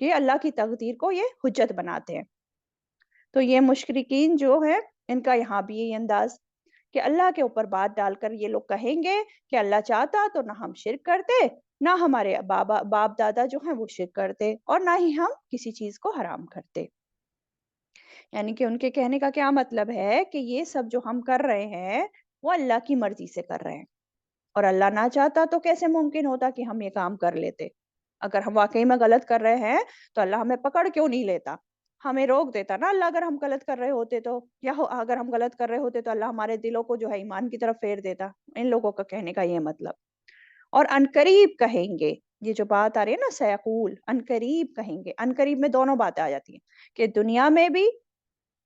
کہ اللہ کی تقدیر کو یہ حجت بناتے ہیں۔ تو یہ مشرکین جو ہے ان کا یہاں بھی یہی انداز کہ اللہ کے اوپر بات ڈال کر یہ لوگ کہیں گے کہ اللہ چاہتا تو نہ ہم شرک کرتے، نہ ہمارے باپ دادا جو ہیں وہ شرک کرتے، اور نہ ہی ہم کسی چیز کو حرام کرتے۔ یعنی کہ ان کے کہنے کا کیا مطلب ہے کہ یہ سب جو ہم کر رہے ہیں وہ اللہ کی مرضی سے کر رہے ہیں، اور اللہ نہ چاہتا تو کیسے ممکن ہوتا کہ ہم یہ کام کر لیتے؟ اگر ہم واقعی میں غلط کر رہے ہیں تو اللہ ہمیں پکڑ کیوں نہیں لیتا؟ ہمیں روک دیتا نا اللہ، اگر ہم غلط کر رہے ہوتے تو، یا اگر ہم غلط کر رہے ہوتے تو اللہ ہمارے دلوں کو جو ہے ایمان کی طرف پھیر دیتا۔ ان لوگوں کا کہنے کا یہ مطلب۔ اور عنقریب کہیں گے، یہ جو بات آ رہی ہے نا سیقول، عنقریب کہیں گے، عنقریب میں دونوں باتیں آ جاتی ہیں کہ دنیا میں بھی،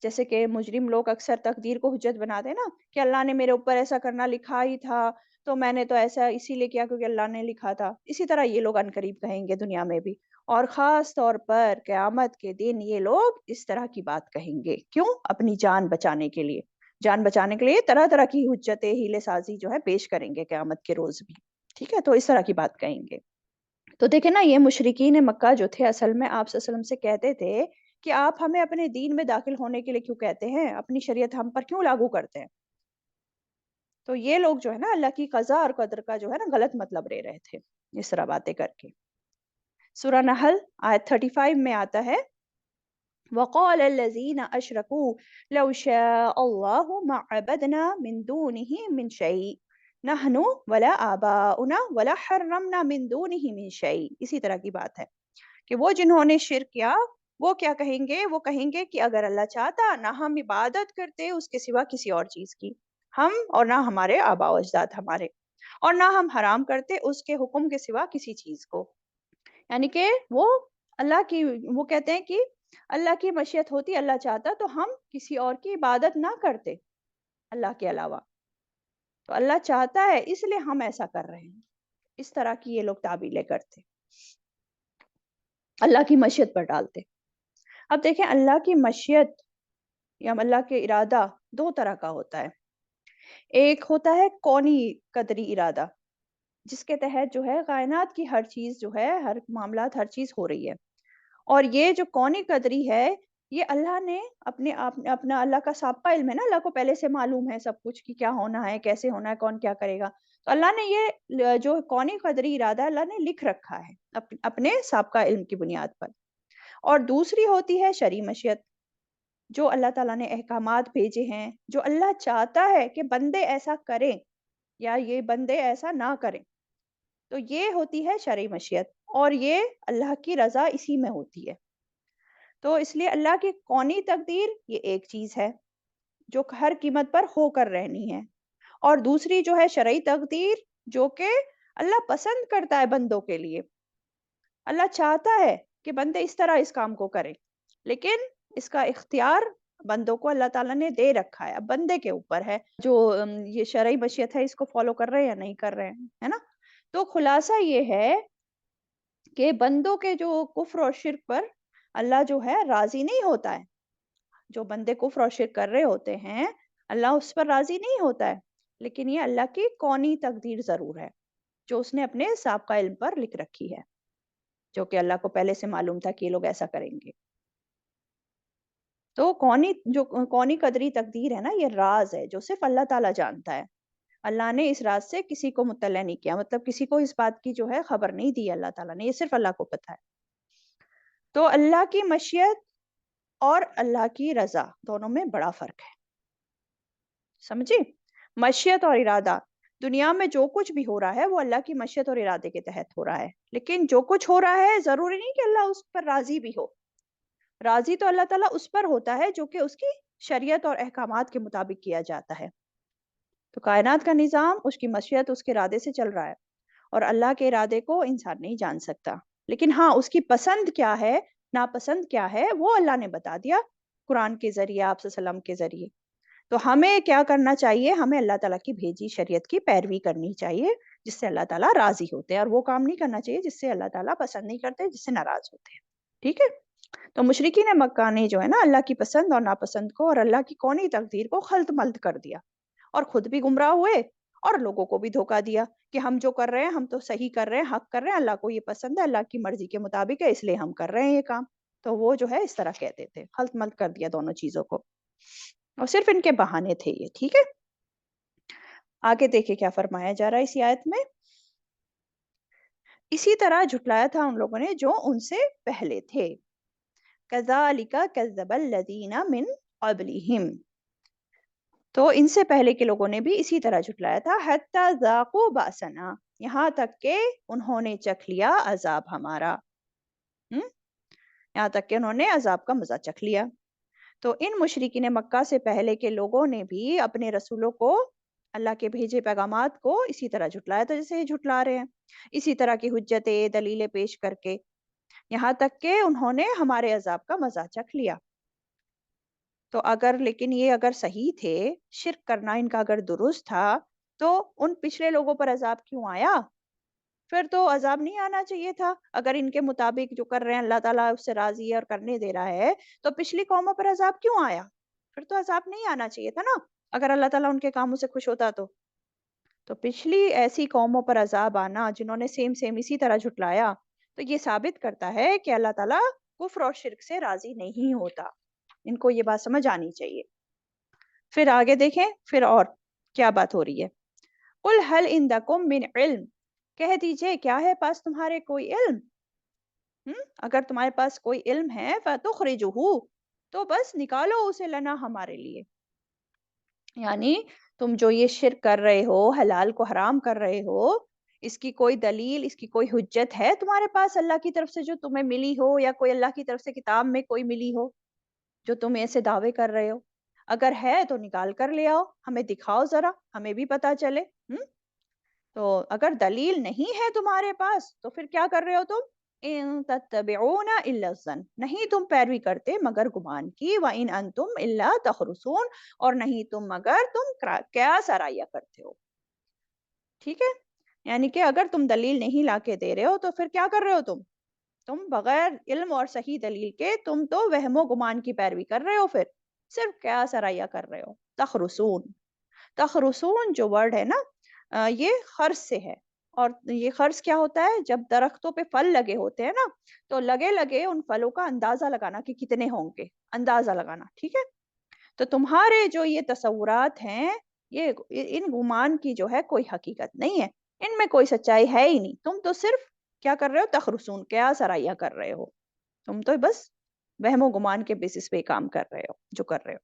جیسے کہ مجرم لوگ اکثر تقدیر کو حجت بناتے ہیں نا کہ اللہ نے میرے اوپر ایسا کرنا لکھا ہی تھا تو میں نے تو ایسا اسی لیے کیا کیونکہ اللہ نے لکھا تھا، اسی طرح یہ لوگ عنقریب کہیں گے دنیا میں بھی، اور خاص طور پر قیامت کے دن یہ لوگ اس طرح کی بات کہیں گے۔ کیوں؟ اپنی جان بچانے کے لیے، جان بچانے کے لیے طرح طرح کی حجتیں ہیلے سازی جو ہے پیش کریں گے قیامت کے روز بھی، ٹھیک ہے؟ تو اس طرح کی بات کہیں گے۔ تو دیکھیں نا، یہ مشرکین مکہ جو تھے اصل میں آپ صلی اللہ علیہ وسلم سے کہتے تھے کہ آپ ہمیں اپنے دین میں داخل ہونے کے لیے کیوں کہتے ہیں، اپنی شریعت ہم پر کیوں لاگو کرتے ہیں؟ تو یہ لوگ جو ہے نا اللہ کی قضا اور قدر کا جو ہے نا غلط مطلب لے رہے تھے اس طرح باتیں کر کے۔ سورہ نحل آیت 35 میں آتا ہے وَقَالَ الَّذِينَ أَشْرَكُوا لَوْ شَاءَ اللَّهُ مَا عَبَدْنَا مِن دُونِهِ مِن شَيْءٍ نَحْنُ وَلَا آبَاؤُنَا وَلَا حَرَّمْنَا مِن دُونِهِ مِن شَيْءٍ۔ اسی طرح کی بات ہے کہ وہ جنہوں نے شرک کیا وہ کیا کہیں گے؟ وہ کہیں گے کہ اگر اللہ چاہتا نہ ہم عبادت کرتے اس کے سوا کسی اور چیز کی، ہم اور نہ ہمارے آباء و اجداد ہمارے، اور نہ ہم حرام کرتے اس کے حکم کے سوا کسی چیز کو۔ یعنی کہ وہ اللہ کی، وہ کہتے ہیں کہ اللہ کی مشیت ہوتی، اللہ چاہتا تو ہم کسی اور کی عبادت نہ کرتے اللہ کے علاوہ، تو اللہ چاہتا ہے اس لیے ہم ایسا کر رہے ہیں۔ اس طرح کی یہ لوگ تعبیلیں کرتے، اللہ کی مشیت پر ڈالتے۔ اب دیکھیں اللہ کی مشیت یا اللہ کے ارادہ دو طرح کا ہوتا ہے۔ ایک ہوتا ہے کونی قدری ارادہ، جس کے تحت جو ہے کائنات کی ہر چیز جو ہے، ہر معاملات، ہر چیز ہو رہی ہے، اور یہ جو کونی قدری ہے یہ اللہ نے اپنا اللہ کا سابقہ علم ہے نا، اللہ کو پہلے سے معلوم ہے سب کچھ کہ کیا ہونا ہے، کیسے ہونا ہے، کون کیا کرے گا، تو اللہ نے یہ جو کونی قدری ارادہ اللہ نے لکھ رکھا ہے اپنے سابقہ علم کی بنیاد پر۔ اور دوسری ہوتی ہے شرعی مشیت، جو اللہ تعالیٰ نے احکامات بھیجے ہیں، جو اللہ چاہتا ہے کہ بندے ایسا کریں یا یہ بندے ایسا نہ کریں، تو یہ ہوتی ہے شرعی مشیت، اور یہ اللہ کی رضا اسی میں ہوتی ہے۔ تو اس لیے اللہ کی کونی تقدیر یہ ایک چیز ہے جو ہر قیمت پر ہو کر رہنی ہے، اور دوسری جو ہے شرعی تقدیر جو کہ اللہ پسند کرتا ہے بندوں کے لیے، اللہ چاہتا ہے کہ بندے اس طرح اس کام کو کریں، لیکن اس کا اختیار بندوں کو اللہ تعالیٰ نے دے رکھا ہے، اب بندے کے اوپر ہے جو یہ شرعی مشیت ہے اس کو فالو کر رہے ہیں یا نہیں کر رہے ہیں، ہے نا؟ تو خلاصہ یہ ہے کہ بندوں کے جو کفر اور شرک پر اللہ جو ہے راضی نہیں ہوتا ہے، جو بندے کفر اور شرک کر رہے ہوتے ہیں اللہ اس پر راضی نہیں ہوتا ہے، لیکن یہ اللہ کی کونی تقدیر ضرور ہے جو اس نے اپنے سابقہ علم پر لکھ رکھی ہے، جو کہ اللہ کو پہلے سے معلوم تھا کہ یہ لوگ ایسا کریں گے۔ تو کونی قدری تقدیر ہے نا، یہ راز ہے جو صرف اللہ تعالیٰ جانتا ہے، اللہ نے اس راز سے کسی کو مطلع نہیں کیا، مطلب کسی کو اس بات کی جو ہے خبر نہیں دی اللہ تعالیٰ نے، یہ صرف اللہ کو پتہ ہے۔ تو اللہ کی مشیت اور اللہ کی رضا دونوں میں بڑا فرق ہے، سمجھے؟ مشیت اور ارادہ، دنیا میں جو کچھ بھی ہو رہا ہے وہ اللہ کی مشیت اور ارادے کے تحت ہو رہا ہے، لیکن جو کچھ ہو رہا ہے ضروری نہیں کہ اللہ اس پر راضی بھی ہو، راضی تو اللہ تعالیٰ اس پر ہوتا ہے جو کہ اس کی شریعت اور احکامات کے مطابق کیا جاتا ہے۔ تو کائنات کا نظام اس کی مشیت اس کے ارادے سے چل رہا ہے، اور اللہ کے ارادے کو انسان نہیں جان سکتا، لیکن ہاں اس کی پسند کیا ہے، ناپسند کیا ہے، وہ اللہ نے بتا دیا قرآن کے ذریعے، آپ صلی اللہ علیہ وسلم کے ذریعے۔ تو ہمیں کیا کرنا چاہیے؟ ہمیں اللہ تعالیٰ کی بھیجی شریعت کی پیروی کرنی چاہیے جس سے اللہ تعالیٰ راضی ہوتے ہیں، اور وہ کام نہیں کرنا چاہیے جس سے اللہ تعالیٰ پسند نہیں کرتے، جس سے ناراض ہوتے ہیں، ٹھیک ہے؟ تو مشرکین مکہ نے جو ہے نا اللہ کی پسند اور ناپسند کو اور اللہ کی کونی تقدیر کو خلط ملط کر دیا، اور خود بھی گمراہ ہوئے اور لوگوں کو بھی دھوکہ دیا کہ ہم جو کر رہے ہیں ہم تو صحیح کر رہے ہیں، حق کر رہے ہیں، اللہ کو یہ پسند ہے، اللہ کی مرضی کے مطابق ہے، اس لیے ہم کر رہے ہیں یہ کام. تو وہ جو ہے اس طرح کہتے تھے، خلط ملط کر دیا دونوں چیزوں کو، اور صرف ان کے بہانے تھے یہ. ٹھیک ہے، آگے دیکھیں کیا فرمایا جا رہا ہے اسی آیت میں. اسی طرح جھٹلایا تھا ان لوگوں نے جو ان سے پہلے تھے. كَذَلِكَ كَذَّبَ الَّذِينَ مِن قَبْلِهِمْ، تو ان سے پہلے کے لوگوں نے بھی اسی طرح جھٹلایا تھا. حَتَّى ذَاقُوا بَأْسَنَا، یہاں تک کہ انہوں نے چکھ لیا عذاب ہمارا. یہاں تک کہ انہوں نے عذاب کا مزہ چکھ لیا. تو ان مشرکین مکہ سے پہلے کے لوگوں نے بھی اپنے رسولوں کو، اللہ کے بھیجے پیغامات کو اسی طرح جھٹلایا تھا جیسے یہ جھٹلا رہے ہیں، اسی طرح کی حجتیں دلیلیں پیش کر کے، یہاں تک کہ انہوں نے ہمارے عذاب کا مزہ چکھ لیا. تو لیکن یہ اگر صحیح تھے، شرک کرنا ان کا اگر درست تھا، تو ان پچھلے لوگوں پر عذاب کیوں آیا؟ پھر تو عذاب نہیں آنا چاہیے تھا. اگر ان کے مطابق جو کر رہے ہیں اللہ تعالیٰ اس سے راضی ہے اور کرنے دے رہا ہے، تو پچھلی قوموں پر عذاب کیوں آیا؟ پھر تو عذاب نہیں آنا چاہیے تھا نا، اگر اللہ تعالیٰ ان کے کاموں سے خوش ہوتا تو. تو پچھلی ایسی قوموں پر عذاب آنا جنہوں نے سیم اسی طرح جھٹلایا، تو یہ ثابت کرتا ہے کہ اللہ تعالیٰ کفر اور شرک سے راضی نہیں ہوتا. ان کو یہ بات سمجھ آنی چاہیے. پھر آگے دیکھیں پھر اور کیا بات ہو رہی ہے. قُلْ هَلْ عِنْدَكُمْ مِنْ عِلْمٍ، کہہ دیجئے کیا ہے پاس تمہارے کوئی علم؟ اگر تمہارے پاس کوئی علم ہے فَتُخْرِجُهُ، تو بس نکالو اسے لنا ہمارے لیے. یعنی تم جو یہ شرک کر رہے ہو، حلال کو حرام کر رہے ہو، اس کی کوئی دلیل، اس کی کوئی حجت ہے تمہارے پاس اللہ کی طرف سے جو تمہیں ملی ہو، یا کوئی اللہ کی طرف سے کتاب میں کوئی ملی ہو جو تم ایسے دعوے کر رہے ہو؟ اگر ہے تو نکال کر لے آؤ، ہمیں دکھاؤ ذرا، ہمیں بھی پتا چلے. تو اگر دلیل نہیں ہے تمہارے پاس تو پھر کیا کر رہے ہو تم؟ ان تتبعون الا الظن، نہیں تم پیروی کرتے مگر گمان کی. وان انتم الا تخرصون، اور نہیں تم مگر تم قیاس آرائیاں کرتے ہو. ٹھیک ہے، یعنی کہ اگر تم دلیل نہیں لا کے دے رہے ہو تو پھر کیا کر رہے ہو تم بغیر علم اور صحیح دلیل کے تم تو وہم و گمان کی پیروی کر رہے ہو، پھر صرف قیاس آرائیاں کر رہے ہو. تخرصون جو ورڈ ہے نا، یہ خرص سے ہے. اور یہ خرص کیا ہوتا ہے؟ جب درختوں پہ پھل لگے ہوتے ہیں نا، تو لگے ان پھلوں کا اندازہ لگانا کہ کتنے ہوں گے، اندازہ لگانا. ٹھیک ہے، تو تمہارے جو یہ تصورات ہیں، یہ ان گمان کی جو ہے کوئی حقیقت نہیں ہے، ان میں کوئی سچائی ہے ہی نہیں. تم تو صرف کیا کر رہے ہو؟ تخرصون، قیاس آرائیاں کر رہے ہو. تم تو بس وہم و گمان کے بیسس پہ کام کر رہے ہو جو کر رہے ہو.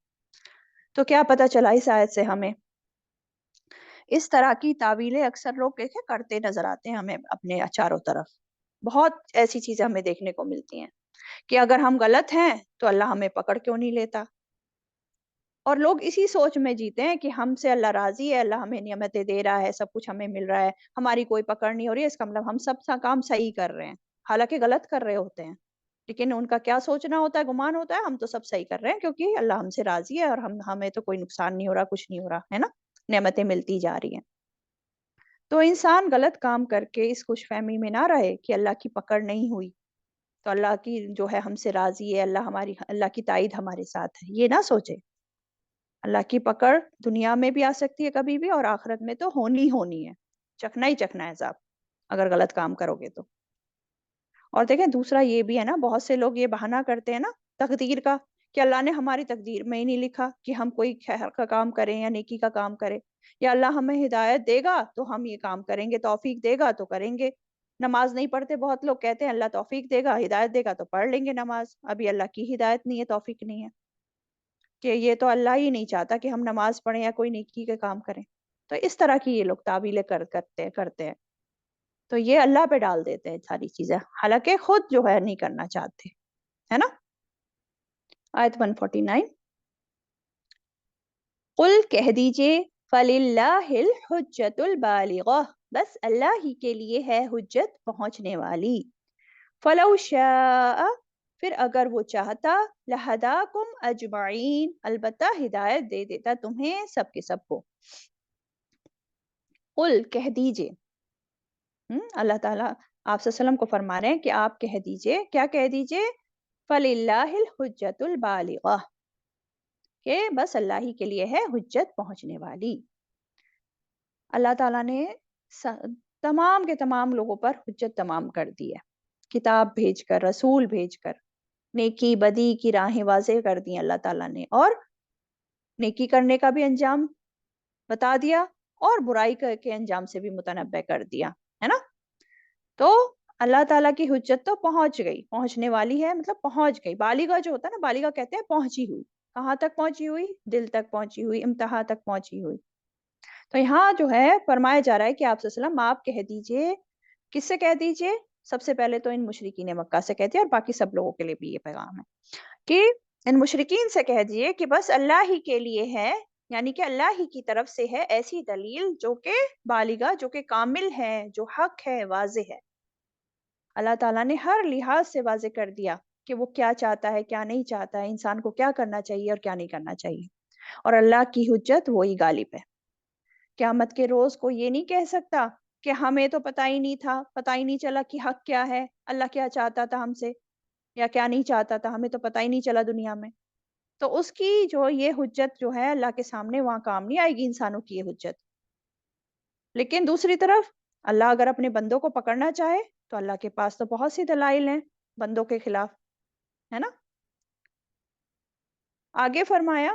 تو کیا پتا چلا اس آیت سے ہمیں؟ اس طرح کی تعویلیں اکثر لوگ کرتے نظر آتے ہیں ہمیں اپنے چاروں طرف. بہت ایسی چیزیں ہمیں دیکھنے کو ملتی ہیں کہ اگر ہم غلط ہیں تو اللہ ہمیں پکڑ کیوں نہیں لیتا. اور لوگ اسی سوچ میں جیتے ہیں کہ ہم سے اللہ راضی ہے، اللہ ہمیں نعمتیں دے رہا ہے، سب کچھ ہمیں مل رہا ہے، ہماری کوئی پکڑ نہیں ہو رہی ہے، اس کا مطلب ہم سب کام صحیح کر رہے ہیں، حالانکہ غلط کر رہے ہوتے ہیں. لیکن ان کا کیا سوچنا ہوتا ہے، گمان ہوتا ہے ہم تو سب صحیح کر رہے ہیں کیونکہ اللہ ہم سے راضی ہے اور ہمیں تو کوئی نقصان نہیں ہو رہا، کچھ نہیں ہو رہا ہے نا، نعمتیں ملتی جا رہی ہیں. تو انسان غلط کام کر کے اس خوش فہمی میں نہ رہے کہ اللہ کی پکڑ نہیں ہوئی تو اللہ کی جو ہے ہم سے راضی ہے، اللہ کی تائید ہمارے ساتھ ہے، یہ نہ سوچے. اللہ کی پکڑ دنیا میں بھی آ سکتی ہے کبھی بھی، اور آخرت میں تو ہونی ہے، چکھنا ہی چکھنا ہے عذاب اگر غلط کام کرو گے تو. اور دیکھیں دوسرا یہ بھی ہے نا، بہت سے لوگ یہ بہانہ کرتے ہیں نا تقدیر کا، کہ اللہ نے ہماری تقدیر میں ہی نہیں لکھا کہ ہم کوئی خیر کا کام کریں یا نیکی کا کام کریں، یا اللہ ہمیں ہدایت دے گا تو ہم یہ کام کریں گے، توفیق دے گا تو کریں گے. نماز نہیں پڑھتے بہت لوگ، کہتے ہیں اللہ توفیق دے گا، ہدایت دے گا تو پڑھ لیں گے نماز. ابھی اللہ کی ہدایت نہیں ہے، توفیق نہیں ہے، کہ یہ تو اللہ ہی نہیں چاہتا کہ ہم نماز پڑھیں یا کوئی نیکی کا کام کریں. تو اس طرح کی یہ لوگ تعویلیں کرتے ہیں. تو یہ اللہ پہ ڈال دیتے ہیں ساری چیزیں، حالانکہ خود جو ہے نہیں کرنا چاہتے، ہے نا. آیت 149، قل کہہ دیجئے فَلِلَّهِ الْحُجَّةُ الْبَالِغَةُ، بس اللہ ہی کے لیے ہے حجت پہنچنے والی. فَلَوْ شَاءَ، پھر اگر وہ چاہتا، لَهَدَاكُمْ أَجْمَعِينَ، البتہ ہدایت دے دیتا تمہیں سب کے سب کو. قل کہہ دیجئے، اللہ تعالیٰ آپ صلی اللہ علیہ وسلم کو فرما رہے ہیں کہ آپ کہہ دیجئے، کیا کہہ دیجئے؟ فَلِلَّهِ الْحُجَّةُ الْبَالِغَةُ، کہ بس اللہ ہی کے لیے ہے حجت پہنچنے والی. اللہ تعالیٰ نے تمام کے تمام لوگوں پر حجت تمام کر دی ہے، کتاب بھیج کر، رسول بھیج کر، نیکی بدی کی راہیں واضح کر دی اللہ تعالیٰ نے، اور نیکی کرنے کا بھی انجام بتا دیا اور برائی کے انجام سے بھی متنبع کر دیا، ہے نا؟ تو اللہ تعالیٰ کی حجت تو پہنچ گئی، پہنچنے والی ہے، مطلب پہنچ گئی۔ بالغہ جو ہوتا ہے نا، بالغہ کہتے ہیں پہنچی ہوئی۔ کہاں تک پہنچی ہوئی؟ دل تک پہنچی ہوئی، انتہا تک پہنچی ہوئی۔ تو یہاں جو ہے فرمایا جا رہا ہے کہ آپ صلی اللہ علیہ وسلم آپ کہہ دیجئے، کس سے کہہ دیجئے؟ سب سے پہلے تو ان مشرکین مکہ سے کہتے ہیں، اور باقی سب لوگوں کے لیے بھی یہ پیغام ہے کہ ان مشرکین سے کہہ دیجئے کہ بس اللہ ہی کے لیے ہے، یعنی کہ اللہ ہی کی طرف سے ہے ایسی دلیل جو کہ بالغہ، جو کہ کامل ہے، جو حق ہے، واضح ہے۔ اللہ تعالیٰ نے ہر لحاظ سے واضح کر دیا کہ وہ کیا چاہتا ہے، کیا نہیں چاہتا ہے، انسان کو کیا کرنا چاہیے اور کیا نہیں کرنا چاہیے، اور اللہ کی حجت وہی غالب ہے۔ قیامت کے روز کو یہ نہیں کہہ سکتا کہ ہمیں تو پتہ ہی نہیں تھا، پتہ ہی نہیں چلا کہ حق کیا ہے، اللہ کیا چاہتا تھا ہم سے یا کیا نہیں چاہتا تھا، ہمیں تو پتہ ہی نہیں چلا دنیا میں۔ تو اس کی جو یہ حجت جو ہے اللہ کے سامنے وہاں کام نہیں آئے گی انسانوں کی یہ حجت۔ لیکن دوسری طرف اللہ اگر اپنے بندوں کو پکڑنا چاہے تو اللہ کے پاس تو بہت سی دلائل ہیں بندوں کے خلاف، ہے نا؟ آگے فرمایا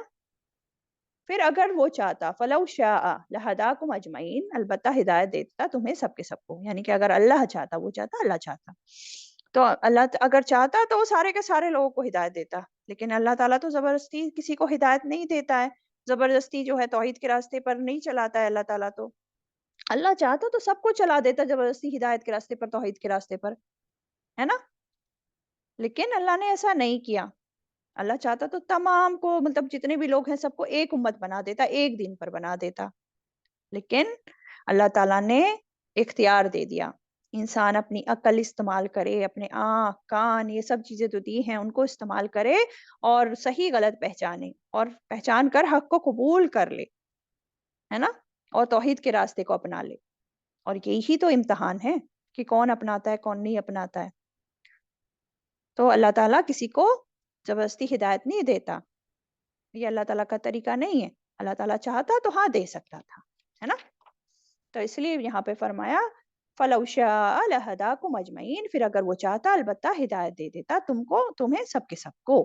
پھر اگر وہ چاہتا فلو شاء لہداکم اجمعین، البتہ ہدایت دیتا تمہیں سب کے سب کو، یعنی کہ اگر اللہ چاہتا، وہ چاہتا، اللہ چاہتا، تو اللہ اگر چاہتا تو وہ سارے کے سارے لوگوں کو ہدایت دیتا، لیکن اللہ تعالیٰ تو زبردستی کسی کو ہدایت نہیں دیتا ہے، زبردستی جو ہے توحید کے راستے پر نہیں چلاتا ہے اللہ تعالیٰ تو۔ اللہ چاہتا تو سب کو چلا دیتا زبردستی ہدایت کے راستے پر، توحید کے راستے پر، ہے نا؟ لیکن اللہ نے ایسا نہیں کیا۔ اللہ چاہتا تو تمام کو، مطلب جتنے بھی لوگ ہیں سب کو ایک امت بنا دیتا، ایک دین پر بنا دیتا، لیکن اللہ تعالیٰ نے اختیار دے دیا، انسان اپنی عقل استعمال کرے، اپنے آنکھ کان یہ سب چیزیں تو دی ہیں ان کو استعمال کرے اور صحیح غلط پہچانے، اور پہچان کر حق کو قبول کر لے، ہے نا؟ اور توحید کے راستے کو اپنا لے، اور یہی تو امتحان ہے کہ کون اپناتا ہے کون نہیں اپناتا ہے۔ تو اللہ تعالیٰ کسی کو زبردستی ہدایت نہیں دیتا، یہ اللہ تعالیٰ کا طریقہ نہیں ہے۔ اللہ تعالیٰ چاہتا تو ہاں دے سکتا تھا، ہے نا؟ تو اس لیے یہاں پہ فرمایا فَلَوْ شَاءَ لَهَدَاكُمْ أَجْمَعِينَ، پھر اگر وہ چاہتا البتہ ہدایت دے دیتا تم کو، تمہیں سب کے سب کو۔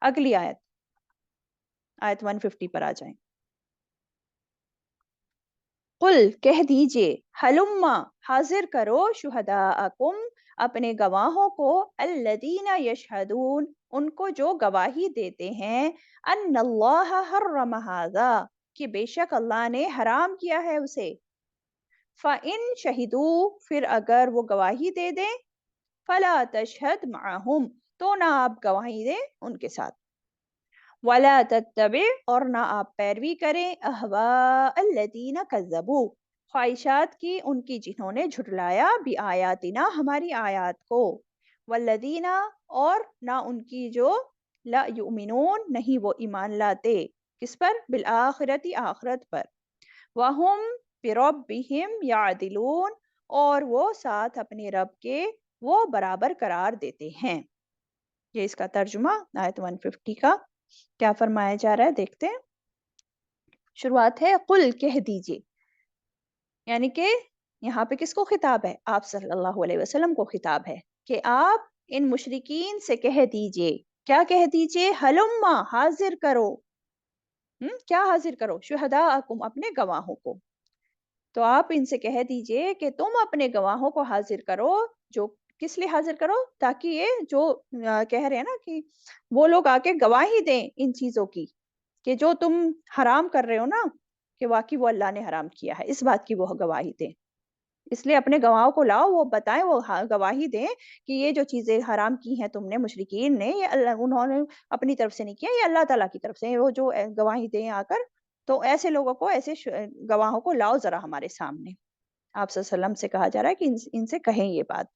اگلی آیت، آیت 150 پر آ جائیں۔ قل کہہ دیجئے، ہلما حاضر کرو، شہداءکم اپنے گواہوں کو، الذین یشہدون ان کو جو گواہی دیتے ہیں، ان اللہ حرم ھذا کہ بے شک اللہ نے حرام کیا ہے اسے، فَإِن شہدوا پھر اگر وہ گواہی دے دیں، فلا تشہد معہم تو نہ آپ گواہی دیں ان کے ساتھ، وَلَا تَتَّبِعْ اور نہ آپ پیروی کریں، أَهْوَاءَ الَّذِينَ كَذَّبُوا خواہشات کی ان کی جنہوں نے جھٹلایا، بِآیاتنا ہماری آیات کو، وَالَّذِينَ اور نہ ان کی جو لا یؤمنون نہیں وہ ایمان لاتے، کس پر؟ بالآخرت آخرت پر، وَهُمْ بِرَبِّهِمْ يَعْدِلُونَ اور وہ ساتھ اپنے رب کے وہ برابر قرار دیتے ہیں۔ یہ اس کا ترجمہ آیت 150 کا کیا فرمایا جا رہا ہے دیکھتے ہیں۔ شروعات ہے قل کہہ دیجئے، یعنی کہ یہاں پہ کس کو خطاب ہے؟ آپ صلی اللہ علیہ وسلم کو خطاب ہے کہ آپ ان مشرکین سے کہہ دیجئے، کیا کہہ دیجئے؟ ہلما حاضر کرو، کیا حاضر کرو؟ شہداءکم اپنے گواہوں کو، تو آپ ان سے کہہ دیجئے کہ تم اپنے گواہوں کو حاضر کرو، جو کس لیے حاضر کرو؟ تاکہ یہ جو کہہ رہے ہیں نا کہ وہ لوگ آ کے گواہی دیں ان چیزوں کی کہ جو تم حرام کر رہے ہو نا، کہ واقعی وہ اللہ نے حرام کیا ہے، اس بات کی وہ گواہی دیں۔ اس لیے اپنے گواہوں کو لاؤ، وہ بتائیں، وہ گواہی دیں کہ یہ جو چیزیں حرام کی ہیں تم نے، مشرکین نے، یہ اللہ انہوں نے اپنی طرف سے نہیں کیا، یہ اللہ تعالیٰ کی طرف سے، وہ جو گواہی دیں آ کر، تو ایسے لوگوں کو، ایسے گواہوں کو لاؤ ذرا ہمارے سامنے۔ آپ صلی اللہ علیہ وسلم سے کہا جا رہا ہے کہ ان سے کہیں یہ بات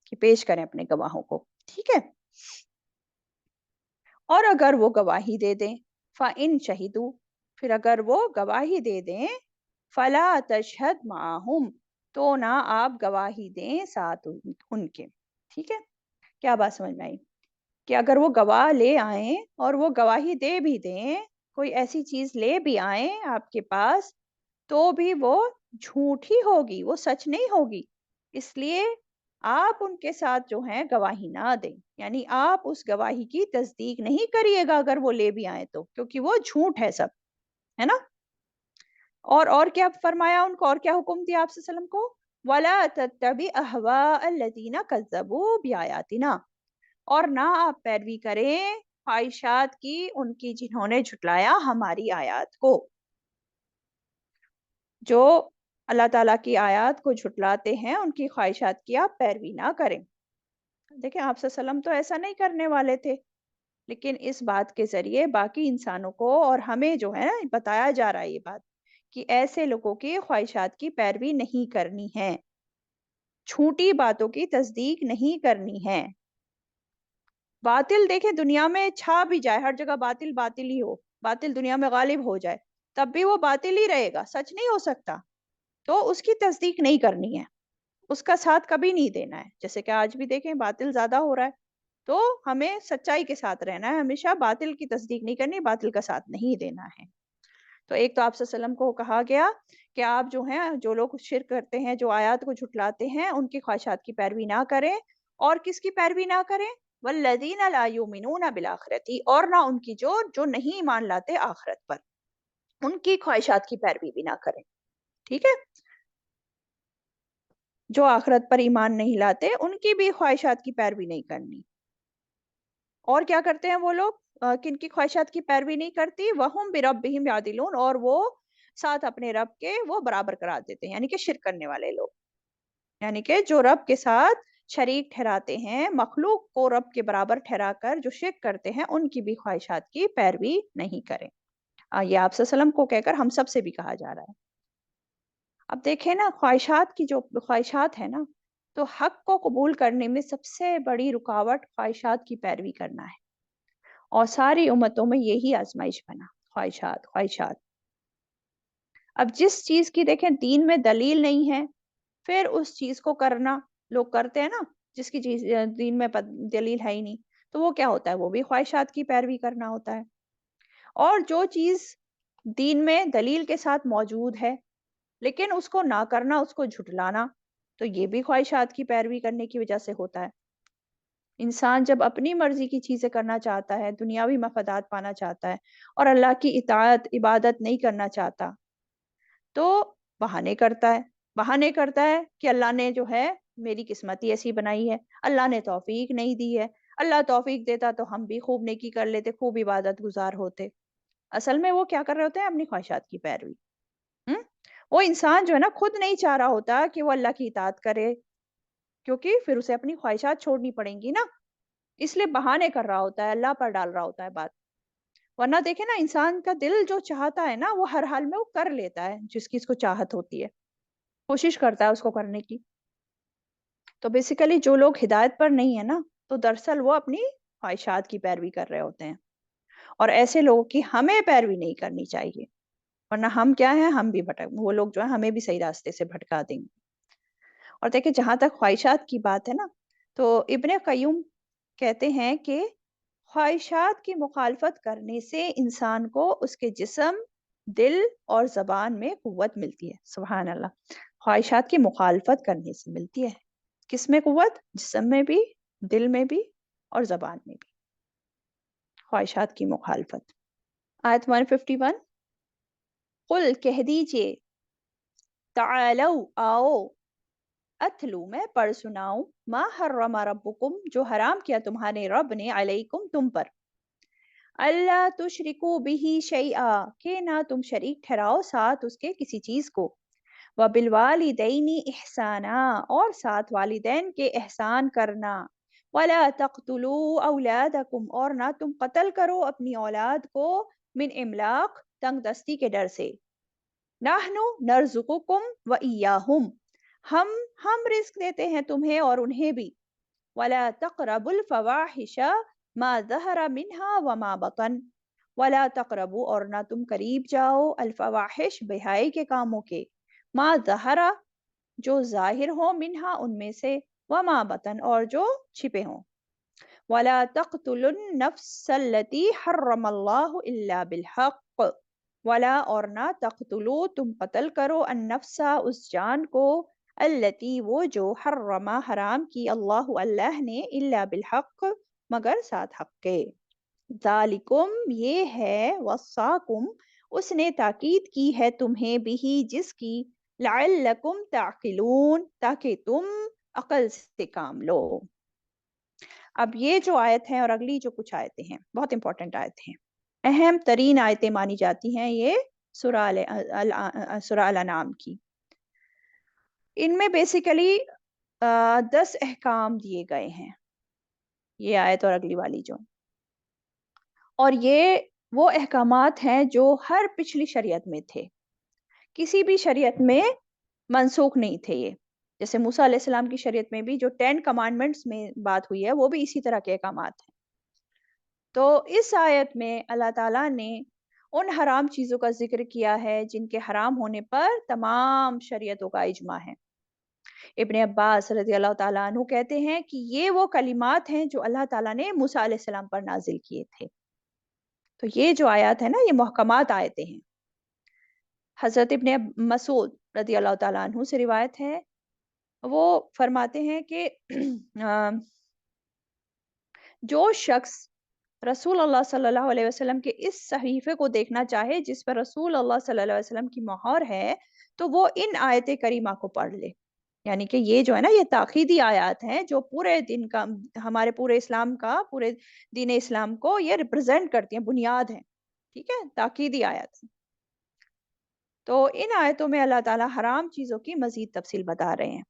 کہ پیش کریں اپنے گواہوں کو، ٹھیک ہے؟ اور اگر وہ گواہی دے دیں، فَإِن شَهِدُوا پھر اگر وہ گواہی دے دیں، فَلَا تَشْهَدْ مَعَهُمْ تو نہ آپ گواہی دیں ساتھ ان کے، ٹھیک ہے؟ کیا بات سمجھ میں آئی؟ کہ اگر وہ گواہ لے آئیں اور وہ گواہی دے بھی دیں، کوئی ایسی چیز لے بھی آئیں آپ کے پاس، تو بھی وہ جھوٹی ہوگی، وہ سچ نہیں ہوگی، اس لیے آپ ان کے ساتھ جو ہیں گواہی نہ دیں، یعنی آپ اس گواہی کی تصدیق نہیں کریے گا اگر وہ لے بھی آئیں تو، کیونکہ وہ جھوٹ ہے سب، ہے نا؟ اور کیا فرمایا ان کو، اور کیا حکم دیا آپ صلی اللہ علیہ وسلم کو؟ وَلَا تَتَّبِعْ أَهْوَاءَ الَّذِينَ كَذَّبُوا بِآيَاتِنَا، اور نہ آپ پیروی کریں خواہشات کی ان کی جنہوں نے جھٹلایا ہماری آیات کو، جو اللہ تعالیٰ کی آیات کو جھٹلاتے ہیں ان کی خواہشات کی آپ پیروی نہ کریں۔ دیکھیں آپ صلی اللہ علیہ وسلم تو ایسا نہیں کرنے والے تھے، لیکن اس بات کے ذریعے باقی انسانوں کو اور ہمیں جو ہے بتایا جا رہا ہے یہ بات کہ ایسے لوگوں کی خواہشات کی پیروی نہیں کرنی ہے، جھوٹی باتوں کی تصدیق نہیں کرنی ہے۔ باطل دیکھیں دنیا میں چھا بھی جائے، ہر جگہ باطل باطل ہی ہو، باطل دنیا میں غالب ہو جائے، تب بھی وہ باطل ہی رہے گا، سچ نہیں ہو سکتا، تو اس کی تصدیق نہیں کرنی ہے، اس کا ساتھ کبھی نہیں دینا ہے۔ جیسے کہ آج بھی دیکھیں باطل زیادہ ہو رہا ہے، تو ہمیں سچائی کے ساتھ رہنا ہے، ہمیشہ باطل کی تصدیق نہیں کرنی، باطل کا ساتھ نہیں دینا ہے۔ تو ایک تو آپ صلی اللہ علیہ وسلم کو کہا گیا کہ آپ جو ہیں جو لوگ شرک کرتے ہیں، جو آیات کو جھٹلاتے ہیں، ان کی خواہشات کی پیروی نہ کریں، اور کس کی پیروی نہ کریں؟ والذین لا یؤمنون بالآخرۃ، اور نہ ان کی جو نہیں ایمان لاتے آخرت پر، ان کی خواہشات کی پیروی بھی نہ کریں، ٹھیک ہے؟ جو آخرت پر ایمان نہیں لاتے ان کی بھی خواہشات کی پیروی نہیں کرنی۔ اور کیا کرتے ہیں وہ لوگ؟ کن کی خواہشات کی پیروی نہیں کرتی؟ وَهُمْ بِرَبِّهِمْ يَعْدِلُونَ، اور وہ ساتھ اپنے رب کے وہ برابر قرار دیتے ہیں، یعنی کہ شرک کرنے والے لوگ، یعنی کہ جو رب کے ساتھ شریک ٹھہراتے ہیں، مخلوق کو رب کے برابر ٹھہرا کر جو شرک کرتے ہیں ان کی بھی خواہشات کی پیروی نہیں کریں۔ یہ آپ صلی اللہ علیہ وسلم کو کہہ کر ہم سب سے بھی کہا جا رہا ہے۔ اب دیکھیں نا خواہشات کی جو خواہشات ہے نا، تو حق کو قبول کرنے میں سب سے بڑی رکاوٹ خواہشات کی پیروی کرنا ہے، اور ساری امتوں میں یہی آزمائش بنا، خواہشات خواہشات۔ اب جس چیز کی دیکھیں دین میں دلیل نہیں ہے، پھر اس چیز کو کرنا لوگ کرتے ہیں نا، جس کی چیز دین میں دلیل ہے ہی نہیں، تو وہ کیا ہوتا ہے؟ وہ بھی خواہشات کی پیروی کرنا ہوتا ہے۔ اور جو چیز دین میں دلیل کے ساتھ موجود ہے لیکن اس کو نہ کرنا، اس کو جھٹلانا، تو یہ بھی خواہشات کی پیروی کرنے کی وجہ سے ہوتا ہے۔ انسان جب اپنی مرضی کی چیزیں کرنا چاہتا ہے، دنیاوی مفادات پانا چاہتا ہے، اور اللہ کی اطاعت عبادت نہیں کرنا چاہتا، تو بہانے کرتا ہے، بہانے کرتا ہے کہ اللہ نے جو ہے میری قسمت ہی ایسی بنائی ہے، اللہ نے توفیق نہیں دی ہے، اللہ توفیق دیتا تو ہم بھی خوب نیکی کر لیتے، خوب عبادت گزار ہوتے۔ اصل میں وہ کیا کر رہے ہوتے ہیں؟ اپنی خواہشات کی پیروی۔ ہم؟ وہ انسان جو ہے نا خود نہیں چاہ رہا ہوتا کہ وہ اللہ کی اطاعت کرے، کیونکہ پھر اسے اپنی خواہشات چھوڑنی پڑیں گی نا، اس لیے بہانے کر رہا ہوتا ہے، اللہ پر ڈال رہا ہوتا ہے بات۔ ورنہ دیکھیں نا انسان کا دل جو چاہتا ہے نا وہ ہر حال میں وہ کر لیتا ہے، جس کی اس کو چاہت ہوتی ہے، کوشش کرتا ہے اس کو کرنے کی۔ تو بیسیکلی جو لوگ ہدایت پر نہیں ہے نا، تو دراصل وہ اپنی خواہشات کی پیروی کر رہے ہوتے ہیں، اور ایسے لوگوں کی ہمیں پیروی نہیں کرنی چاہیے، ورنہ ہم کیا ہیں؟ ہم بھی بھٹک، وہ لوگ جو ہیں ہمیں بھی صحیح راستے سے بھٹکا دیں گے۔ اور دیکھیں جہاں تک خواہشات کی بات ہے نا، تو ابن قیوم کہتے ہیں کہ خواہشات کی مخالفت کرنے سے انسان کو اس کے جسم، دل اور زبان میں قوت ملتی ہے۔ سبحان اللہ، خواہشات کی مخالفت کرنے سے ملتی ہے کس میں قوت؟ جسم میں بھی، دل میں بھی، اور زبان میں بھی، خواہشات کی مخالفت۔ آیت 151، قل کہہ دیجئے، تعالو آؤ، اتلو میں پڑھ سناؤں، ما حرم ربکم جو حرام کیا تمہارے رب نے، علیکم تم پر، اللہ تشرکو بہ شیئا کہ نہ تم شریک ٹھہراؤ ساتھ اس کے کسی چیز کو، وبالوالدین احسانا اور ساتھ والدین کے احسان کرنا، ولا تقتلوا اولادکم اور نہ تم قتل کرو اپنی اولاد کو، من املاق تنگ دستی کے ڈر سے، نحن نرزقکم وإیاہم ہم رزق دیتے ہیں تمہیں اور انہیں بھی، ولا تقربوا الفواحش ما ظہر منها وما بطن، ولا تقربوا اور نہ تم قریب جاؤ، الفواحش بہائی کے کاموں کے، ما ظہر جو ظاہر ہو، منہا ان میں سے، وما بطن اور جو چھپے ہوں، ولا تقتلوا النفس التي حرم اللہ الا بالحق ولا اور نہ تقتلو تم قتل کرو النفسا اس جان کو التی وہ جو حرما حرام کی اللہ نے الا بالحق مگر ساتھ حق کے ذالکم یہ ہے وصاکم اس نے تاکید کی ہے تمہیں بھی جس کی لعلکم تعقلون تاکہ تم عقل سے کام لو. اب یہ جو آیت ہے اور اگلی جو کچھ آیتیں ہیں بہت امپورٹنٹ آیت ہیں, اہم ترین آیتیں مانی جاتی ہیں یہ سورہ الانعام کی. ان میں بیسیکلی 10 احکام دیے گئے ہیں, یہ آیت اور اگلی والی جو, اور یہ وہ احکامات ہیں جو ہر پچھلی شریعت میں تھے, کسی بھی شریعت میں منسوخ نہیں تھے یہ. جیسے موسیٰ علیہ السلام کی شریعت میں بھی جو 10 کمانڈمنٹس میں بات ہوئی ہے وہ بھی اسی طرح کے احکامات ہیں. تو اس آیت میں اللہ تعالیٰ نے ان حرام چیزوں کا ذکر کیا ہے جن کے حرام ہونے پر تمام شریعتوں کا اجماع ہے. ابن عباس رضی اللہ تعالیٰ عنہ کہتے ہیں کہ یہ وہ کلمات ہیں جو اللہ تعالیٰ نے موسیٰ علیہ السلام پر نازل کیے تھے. تو یہ جو آیات ہے نا یہ محکمات آیتیں ہیں. حضرت ابن مسعود رضی اللہ تعالیٰ عنہ سے روایت ہے, وہ فرماتے ہیں کہ جو شخص رسول اللہ صلی اللہ علیہ وسلم کے اس صحیفے کو دیکھنا چاہے جس پر رسول اللہ صلی اللہ علیہ وسلم کی مہر ہے تو وہ ان آیت کریمہ کو پڑھ لے. یعنی کہ یہ جو ہے نا یہ تاکیدی آیات ہیں جو پورے دن کا, ہمارے پورے اسلام کا, پورے دین اسلام کو یہ ریپرزینٹ کرتی ہیں, بنیاد ہیں. ٹھیک ہے, تاکیدی آیات. تو ان آیتوں میں اللہ تعالیٰ حرام چیزوں کی مزید تفصیل بتا رہے ہیں.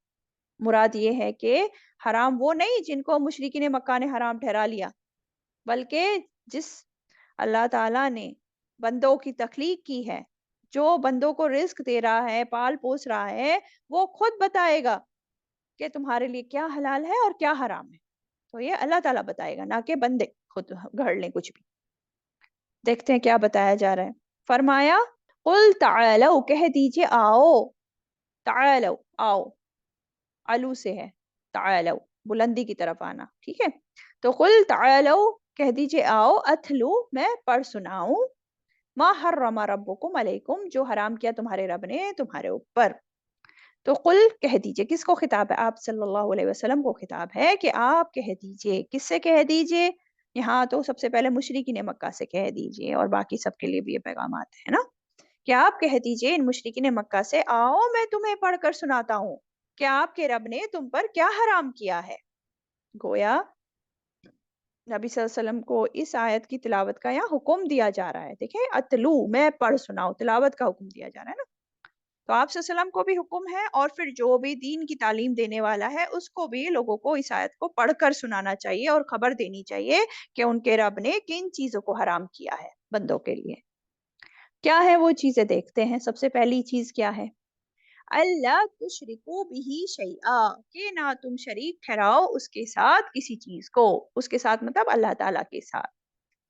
مراد یہ ہے کہ حرام وہ نہیں جن کو مشرکین مکہ نے حرام ٹھہرا لیا, بلکہ جس اللہ تعالیٰ نے بندوں کی تخلیق کی ہے, جو بندوں کو رزق دے رہا ہے, پال پوس رہا ہے, وہ خود بتائے گا کہ تمہارے لیے کیا حلال ہے اور کیا حرام ہے. تو یہ اللہ تعالیٰ بتائے گا, نہ کہ بندے خود گھڑ لیں کچھ بھی. دیکھتے ہیں کیا بتایا جا رہا ہے. فرمایا قل تعالو, کہہ دیجئے آؤ, تعالو آؤ, علو سے ہے تعالو, بلندی کی طرف آنا. ٹھیک ہے, تو قل تعالو کہہ دیجئے آؤ, اتلو میں پڑھ سناؤں, ما حرم ربکم علیکم جو حرام کیا تمہارے رب نے تمہارے اوپر. تو قل کہہ دیجئے, کس کو خطاب ہے؟ آپ صلی اللہ علیہ وسلم کو خطاب ہے کہ آپ کہہ دیجئے. کس سے کہہ دیجئے؟ یہاں تو سب سے پہلے مشرکین مکہ سے کہہ دیجئے, اور باقی سب کے لیے بھی یہ پیغامات ہیں نا, کہ آپ کہہ دیجئے ان مشرکین مکہ سے, آؤ میں تمہیں پڑھ کر سناتا ہوں کہ آپ کے رب نے تم پر کیا حرام کیا ہے. گویا نبی صلی اللہ علیہ وسلم کو اس آیت کی تلاوت کا یہاں حکم دیا جا رہا ہے. دیکھیں, اتلو میں پڑھ سناؤ, تلاوت کا حکم دیا جا رہا ہے نا. تو آپ صلی اللہ علیہ وسلم کو بھی حکم ہے, اور پھر جو بھی دین کی تعلیم دینے والا ہے اس کو بھی لوگوں کو اس آیت کو پڑھ کر سنانا چاہیے اور خبر دینی چاہیے کہ ان کے رب نے کن چیزوں کو حرام کیا ہے بندوں کے لیے. کیا ہے وہ چیزیں؟ دیکھتے ہیں. سب سے پہلی چیز کیا ہے؟ اللہ تشرکو بہ شیئا, کہ نہ تم شریک ٹھہراؤ اس کے ساتھ کسی چیز کو. اس کے ساتھ مطلب اللہ تعالیٰ کے ساتھ,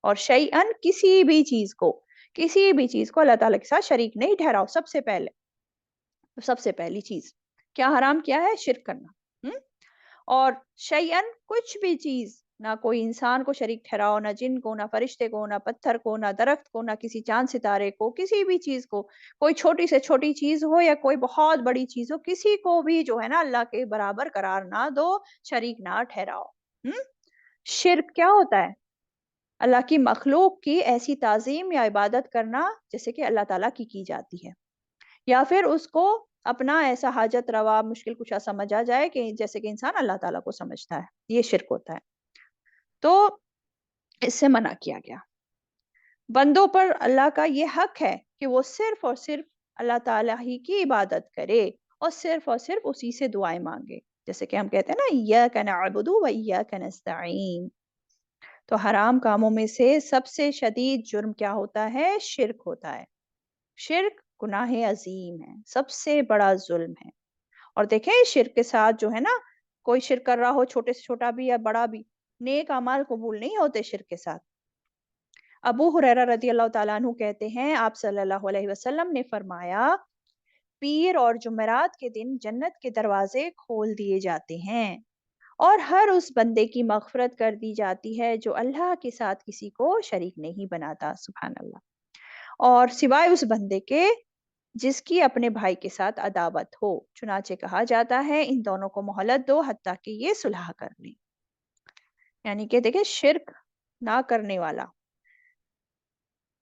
اور شیئن کسی بھی چیز کو, کسی بھی چیز کو اللہ تعالیٰ کے ساتھ شریک نہیں ٹھہراؤ. سب سے پہلے, سب سے پہلی چیز کیا حرام کیا ہے؟ شرک کرنا. اور شیئن کچھ بھی چیز, نہ کوئی انسان کو شریک ٹھہراؤ, نہ جن کو, نہ فرشتے کو, نہ پتھر کو, نہ درخت کو, نہ کسی چاند ستارے کو, کسی بھی چیز کو, کوئی چھوٹی سے چھوٹی چیز ہو یا کوئی بہت بڑی چیز ہو, کسی کو بھی جو ہے نا اللہ کے برابر قرار نہ دو, شریک نہ ٹھہراؤ. شرک کیا ہوتا ہے؟ اللہ کی مخلوق کی ایسی تعظیم یا عبادت کرنا جیسے کہ اللہ تعالیٰ کی جاتی ہے, یا پھر اس کو اپنا ایسا حاجت روا مشکل کشا سمجھا جائے کہ جیسے کہ انسان اللہ تعالیٰ کو سمجھتا ہے. یہ شرک ہوتا ہے. تو اس سے منع کیا گیا. بندوں پر اللہ کا یہ حق ہے کہ وہ صرف اور صرف اللہ تعالیٰ ہی کی عبادت کرے اور صرف اسی سے دعائیں مانگے. جیسے کہ ہم کہتے ہیں نا, ایاک نعبد و ایاک نستعین. تو حرام کاموں میں سے سب سے شدید جرم کیا ہوتا ہے؟ شرک ہوتا ہے. شرک گناہ عظیم ہے, سب سے بڑا ظلم ہے. اور دیکھیں شرک کے ساتھ جو ہے نا, کوئی شرک کر رہا ہو, چھوٹے سے چھوٹا بھی یا بڑا بھی, نیک اعمال قبول نہیں ہوتے شرک کے ساتھ. ابو ہریرہ رضی اللہ تعالیٰ عنہ کہتے ہیں آپ صلی اللہ علیہ وسلم نے فرمایا, پیر اور جمعرات کے دن جنت کے دروازے کھول دیے جاتے ہیں اور ہر اس بندے کی مغفرت کر دی جاتی ہے جو اللہ کے ساتھ کسی کو شریک نہیں بناتا. سبحان اللہ. اور سوائے اس بندے کے جس کی اپنے بھائی کے ساتھ عداوت ہو، چنانچہ کہا جاتا ہے ان دونوں کو مہلت دو حتیٰ کہ یہ صلح کر لیں۔ یعنی کہ دیکھیں شرک نہ کرنے والا،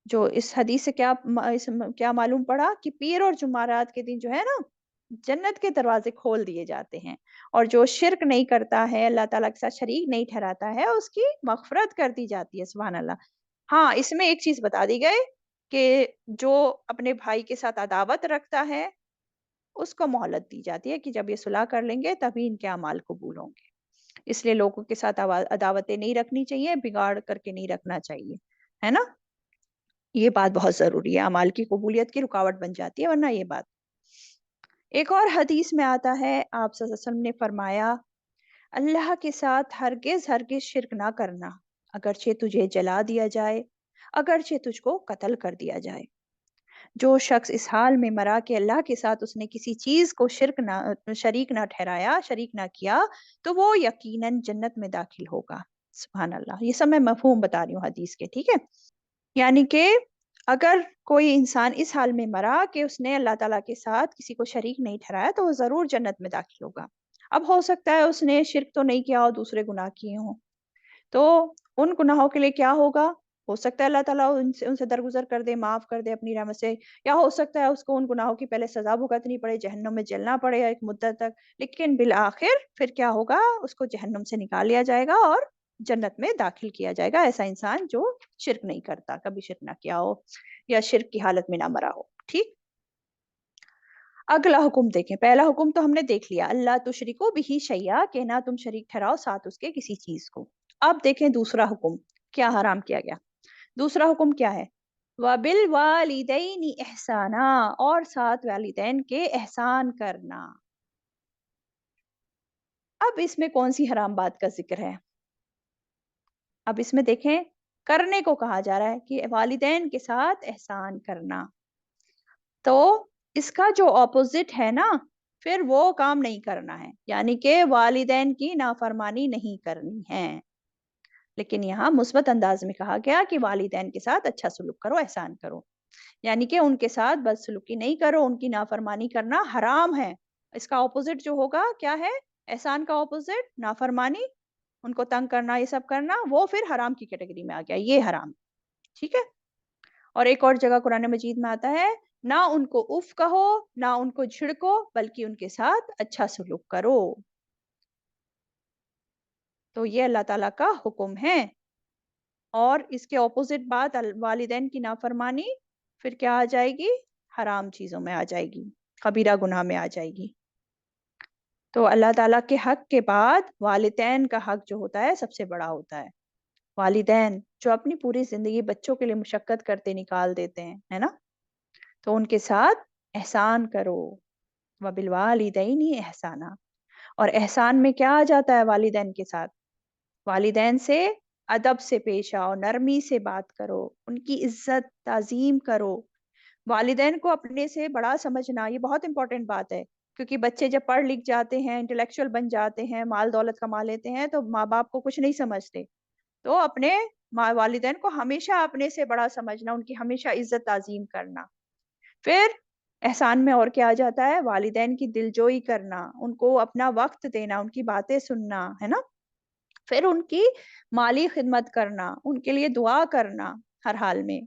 جو اس حدیث سے کیا معلوم پڑا کہ پیر اور جمعرات کے دن جو ہے نا جنت کے دروازے کھول دیے جاتے ہیں، اور جو شرک نہیں کرتا ہے، اللہ تعالیٰ کے ساتھ شریک نہیں ٹھہراتا ہے، اس کی مغفرت کر دی جاتی ہے، سبحان اللہ۔ ہاں، اس میں ایک چیز بتا دی گئی کہ جو اپنے بھائی کے ساتھ عداوت رکھتا ہے اس کو مہلت دی جاتی ہے کہ جب یہ صلح کر لیں گے تبھی ان کے اعمال قبول ہوں گے۔ اس لیے لوگوں کے ساتھ عداوتیں نہیں رکھنی چاہیے، بگاڑ کر کے نہیں رکھنا چاہیے، ہے نا؟ یہ بات بہت ضروری ہے، اعمال کی قبولیت کی رکاوٹ بن جاتی ہے ورنہ یہ بات۔ ایک اور حدیث میں آتا ہے، آپ صلی اللہ علیہ وسلم نے فرمایا، اللہ کے ساتھ ہرگز ہرگز شرک نہ کرنا، اگرچہ تجھے جلا دیا جائے، اگرچہ تجھ کو قتل کر دیا جائے۔ جو شخص اس حال میں مرا کہ اللہ کے ساتھ اس نے کسی چیز کو شریک نہ ٹھہرایا، شریک نہ کیا، تو وہ یقیناً جنت میں داخل ہوگا۔ سبحان اللہ، یہ سب میں مفہوم بتا رہی ہوں حدیث کے، ٹھیک ہے؟ یعنی کہ اگر کوئی انسان اس حال میں مرا کہ اس نے اللہ تعالیٰ کے ساتھ کسی کو شریک نہیں ٹھہرایا تو وہ ضرور جنت میں داخل ہوگا۔ اب ہو سکتا ہے اس نے شرک تو نہیں کیا اور دوسرے گناہ کیے ہوں، تو ان گناہوں کے لیے کیا ہوگا؟ ہو سکتا ہے اللہ تعالیٰ ان سے درگزر کر دے، معاف کر دے اپنی رحمت سے، یا ہو سکتا ہے اس کو ان گناہوں کی پہلے سزا بھگتنی پڑے، جہنم میں جلنا پڑے ایک مدت تک، لیکن بالآخر پھر کیا ہوگا؟ اس کو جہنم سے نکال لیا جائے گا اور جنت میں داخل کیا جائے گا، ایسا انسان جو شرک نہیں کرتا، کبھی شرک نہ کیا ہو یا شرک کی حالت میں نہ مرا ہو، ٹھیک؟ اگلا حکم دیکھیں، پہلا حکم تو ہم نے دیکھ لیا، اللہ تشرکو بہ شیئا، کہ نہ تم شریک ٹھہراؤ ساتھ اس کے کسی چیز کو۔ اب دیکھیں دوسرا حکم کیا حرام کیا گیا۔ دوسرا حکم کیا ہے؟ وَبِالْوَالِدَيْنِ احسانا، اور ساتھ والدین کے احسان کرنا۔ اب اس میں کون سی حرام بات کا ذکر ہے؟ اب اس میں دیکھیں کرنے کو کہا جا رہا ہے کہ والدین کے ساتھ احسان کرنا، تو اس کا جو اپوزٹ ہے نا پھر وہ کام نہیں کرنا ہے، یعنی کہ والدین کی نافرمانی نہیں کرنی ہے، لیکن یہاں مثبت انداز میں کہا گیا کہ والدین کے ساتھ اچھا سلوک کرو، احسان کرو، یعنی کہ ان کے ساتھ بدسلوکی نہیں کرو، ان کی نافرمانی کرنا حرام ہے۔ اس کا اپوزٹ جو ہوگا کیا ہے؟ احسان کا اپوزٹ نافرمانی، ان کو تنگ کرنا، یہ سب کرنا، وہ پھر حرام کی کیٹیگری میں آ گیا، یہ حرام، ٹھیک ہے؟ اور ایک اور جگہ قرآن مجید میں آتا ہے، نہ ان کو اف کہو، نہ ان کو جھڑکو، بلکہ ان کے ساتھ اچھا سلوک کرو۔ تو یہ اللہ تعالیٰ کا حکم ہے، اور اس کے اپوزٹ بات والدین کی نافرمانی پھر کیا آ جائے گی؟ حرام چیزوں میں آ جائے گی، کبیرہ گناہ میں آ جائے گی۔ تو اللہ تعالیٰ کے حق کے بعد والدین کا حق جو ہوتا ہے سب سے بڑا ہوتا ہے۔ والدین جو اپنی پوری زندگی بچوں کے لیے مشقت کرتے نکال دیتے ہیں، ہے نا؟ تو ان کے ساتھ احسان کرو، وَبِالْوَالِدَيْنِ احسانا۔ اور احسان میں کیا آ جاتا ہے والدین کے ساتھ؟ والدین سے ادب سے پیش آؤ، نرمی سے بات کرو، ان کی عزت تعظیم کرو، والدین کو اپنے سے بڑا سمجھنا، یہ بہت امپورٹنٹ بات ہے، کیونکہ بچے جب پڑھ لکھ جاتے ہیں، انٹلیکچوئل بن جاتے ہیں، مال دولت کما لیتے ہیں تو ماں باپ کو کچھ نہیں سمجھتے، تو اپنے والدین کو ہمیشہ اپنے سے بڑا سمجھنا، ان کی ہمیشہ عزت تعظیم کرنا۔ پھر احسان میں اور کیا آ جاتا ہے؟ والدین کی دلجوئی کرنا، ان کو اپنا وقت دینا، ان کی باتیں سننا، ہے نا؟ پھر ان کی مالی خدمت کرنا، ان کے لیے دعا کرنا ہر حال میں۔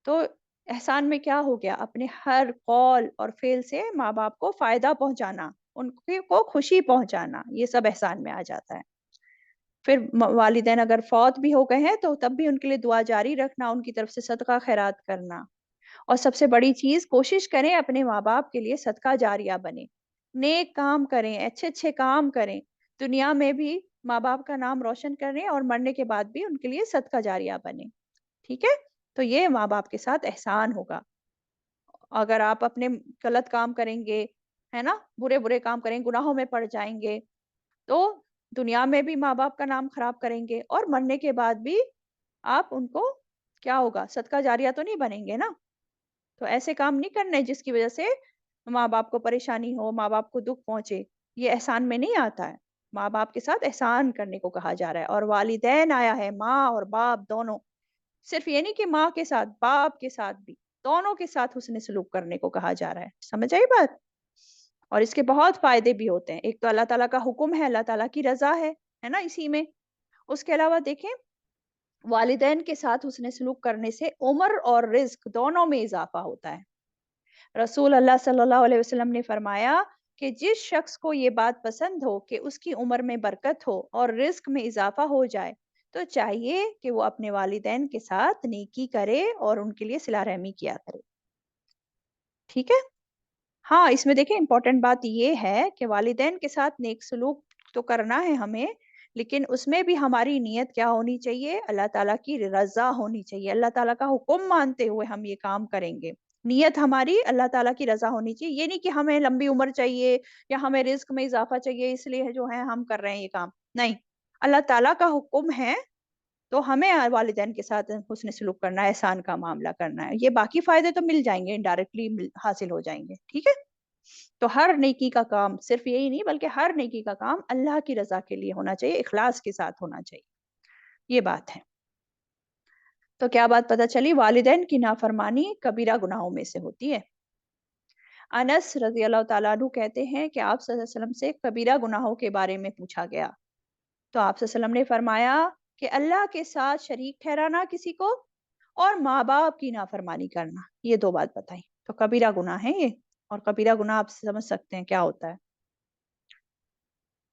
تو احسان میں کیا ہو گیا؟ اپنے ہر قول اور فعل سے ماں باپ کو فائدہ پہنچانا، ان کو خوشی پہنچانا، یہ سب احسان میں آ جاتا ہے۔ پھر والدین اگر فوت بھی ہو گئے ہیں تو تب بھی ان کے لیے دعا جاری رکھنا، ان کی طرف سے صدقہ خیرات کرنا، اور سب سے بڑی چیز کوشش کریں اپنے ماں باپ کے لیے صدقہ جاریہ بنے، نیک کام کریں، اچھے اچھے کام کریں، دنیا میں بھی ماں باپ کا نام روشن کریں اور مرنے کے بعد بھی ان کے لیے صدقہ جاریہ بنے، ٹھیک ہے؟ تو یہ ماں باپ کے ساتھ احسان ہوگا۔ اگر آپ اپنے غلط کام کریں گے، ہے نا، برے برے کام کریں، گناہوں میں پڑ جائیں گے، تو دنیا میں بھی ماں باپ کا نام خراب کریں گے اور مرنے کے بعد بھی آپ ان کو کیا ہوگا؟ صدقہ جاریہ تو نہیں بنیں گے نا؟ تو ایسے کام نہیں کرنے جس کی وجہ سے ماں باپ کو پریشانی ہو، ماں باپ کو دکھ پہنچے، یہ احسان میں نہیں آتا ہے۔ ماں باپ کے ساتھ احسان کرنے کو کہا جا رہا ہے، اور والدین آیا ہے، ماں اور باپ دونوں، صرف یہ نہیں کہ ماں کے ساتھ، باپ کے ساتھ بھی، دونوں کے ساتھ حسن سلوک کرنے کو کہا جا رہا ہے. سمجھ آئی بات؟ اور اس کے بہت فائدے بھی ہوتے ہیں. ایک تو اللہ تعالیٰ کا حکم ہے، اللہ تعالیٰ کی رضا ہے نا اسی میں. اس کے علاوہ دیکھیں، والدین کے ساتھ حسن سلوک کرنے سے عمر اور رزق دونوں میں اضافہ ہوتا ہے. رسول اللہ صلی اللہ علیہ وسلم نے فرمایا کہ جس شخص کو یہ بات پسند ہو کہ اس کی عمر میں برکت ہو اور رزق میں اضافہ ہو جائے تو چاہیے کہ وہ اپنے والدین کے ساتھ نیکی کرے اور ان کے لیے صلہ رحمی کیا کرے. ٹھیک ہے؟ ہاں، اس میں دیکھیں امپورٹنٹ بات یہ ہے کہ والدین کے ساتھ نیک سلوک تو کرنا ہے ہمیں، لیکن اس میں بھی ہماری نیت کیا ہونی چاہیے؟ اللہ تعالیٰ کی رضا ہونی چاہیے. اللہ تعالیٰ کا حکم مانتے ہوئے ہم یہ کام کریں گے. نیت ہماری اللہ تعالیٰ کی رضا ہونی چاہیے. یہ نہیں کہ ہمیں لمبی عمر چاہیے یا ہمیں رزق میں اضافہ چاہیے اس لیے جو ہے ہم کر رہے ہیں یہ کام. نہیں، اللہ تعالیٰ کا حکم ہے تو ہمیں والدین کے ساتھ حسن سلوک کرنا ہے، احسان کا معاملہ کرنا ہے. یہ باقی فائدے تو مل جائیں گے، انڈائریکٹلی حاصل ہو جائیں گے. ٹھیک ہے؟ تو ہر نیکی کا کام صرف یہی نہیں بلکہ ہر نیکی کا کام اللہ کی رضا کے لیے ہونا چاہیے، اخلاص کے ساتھ ہونا چاہیے. یہ بات ہے. تو کیا بات پتہ چلی؟ والدین کی نافرمانی کبیرہ گناہوں میں سے ہوتی ہے. انس رضی اللہ تعالیٰ عنہ کہتے ہیں کہ آپ صلی اللہ علیہ وسلم سے کبیرہ گناہوں کے بارے میں پوچھا گیا تو آپ صلی اللہ علیہ وسلم نے فرمایا کہ اللہ کے ساتھ شریک ٹھہرانا کسی کو اور ماں باپ کی نافرمانی کرنا. یہ دو بات بتائی. تو کبیرہ گناہ ہے یہ، اور کبیرہ گناہ آپ سمجھ سکتے ہیں کیا ہوتا ہے.